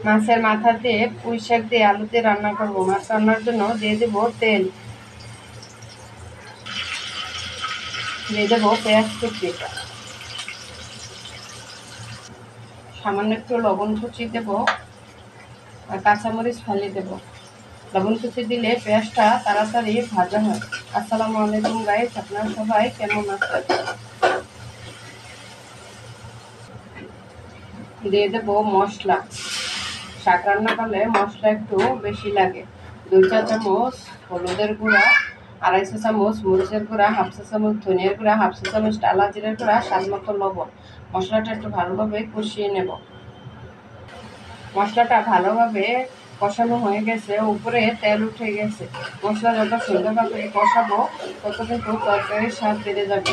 মাছের মাথা দিয়ে পুঁই শাক দিয়ে আলু দিয়ে রান্না করবো। মাছ রান্নার জন্য দিয়ে দেবো তেল, দিয়ে দেবো পেঁয়াজ কুচি, সামান্য একটু লবণ কুচি দেবো আর কাঁচামরিচ ফালি দেবো। লবণ কুচি দিলে পেঁয়াজটা তাড়াতাড়ি ভাজা হয়। আসসালামু আলাইকুম গাইস, আপনারা সবাই কেমন আছেন? দিয়ে দেবো মশলা। শাক রান্না করলে মশলা একটু বেশি লাগে। 2 চা চামচ হলুদের গুঁড়া, 2.5 চা চামচ মরিচের গুঁড়া, 1/2 চা চামচ ধনিয়ার গুঁড়া, 1/2 চা চামচ টালা জিরার গুঁড়া, স্বাদ মতো লবণ। মশলাটা একটু ভালোভাবে কষিয়ে নেব। মশলাটা ভালোভাবে কষানো হয়ে গেছে, উপরে তেল উঠে গেছে। মশলা যত সুন্দরভাবে কষাবো তত কিন্তু তরকারির স্বাদ বেড়ে যাবে।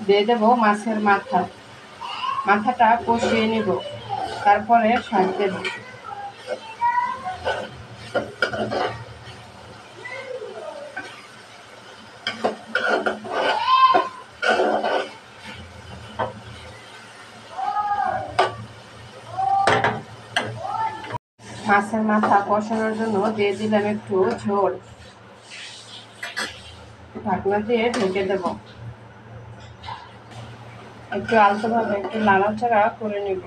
দিয়ে দেবো মাছের মাথা। মাথাটা কষিয়ে নেব, তারপরে শাক দেব। মাছের মাথা কষানোর জন্য দিয়ে দিলাম একটু ঝোল। ঢাকনা দিয়ে ঢেকে দেব। একটু আলতোভাবে একটু নাড়াচাড়া করে নেব।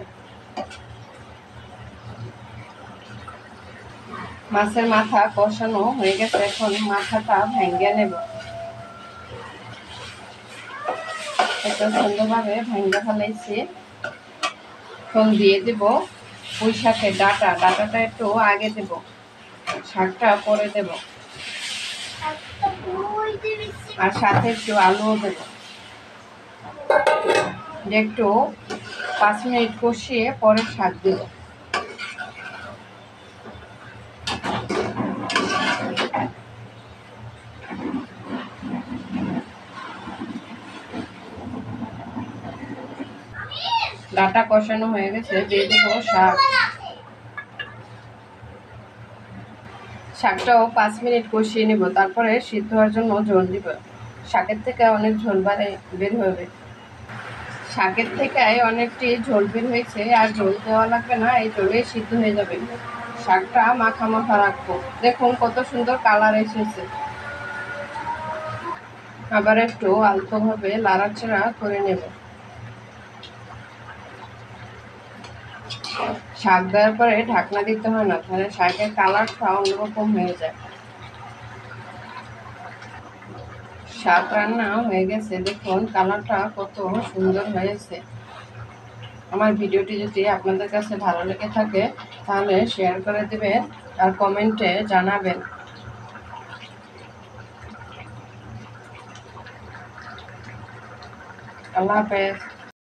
মাছের মাথা কষানো হয়ে গেছে, এখন মাথাটা ভেঙে নেব। একটু সুন্দরভাবে ভেঙে ফেলাইছি। এখন দিয়ে দেব পুঁই শাকের ডাটাটা একটু আগে দেব, শাকটা পরে দেব, আর সাথে একটু আলুও দেব। একটু 5 মিনিট কষিয়ে পরে শাক দেব। ডাটা কষানো হয়ে গেছে, দিয়ে দেবো শাক। শাকটাও 5 মিনিট কষিয়ে নেব, তারপরে সিদ্ধ হওয়ার জন্য ঝোল দিব। শাকের থেকে অনেক ঝোল বের হবে। শাকের থেকে অনেকটি ঝোল বের হয়েছে, আর ঝোল দেওয়া লাগবে না, এই ঝোলে সিদ্ধ হয়ে যাবে। শাকটা মাখা মাখা রাখবো। দেখুন কত সুন্দর কালার এসেছে। আবার একটু আলতোভাবে নাড়াচাড়া করে নেব। শাক দেওয়ার পরে ঢাকনা দিতে হয় না, তাহলে শাকের কালারটা অন্যরকম হয়ে যায়। শাক রান্না হয়ে গেছে, দেখুন কালারটা কত সুন্দর হয়েছে। আমার ভিডিওটি যদি আপনাদের কাছে ভালো লেগে থাকে তাহলে শেয়ার করে দেবেন আর কমেন্টে জানাবেন। আল্লাহ হাফেজ।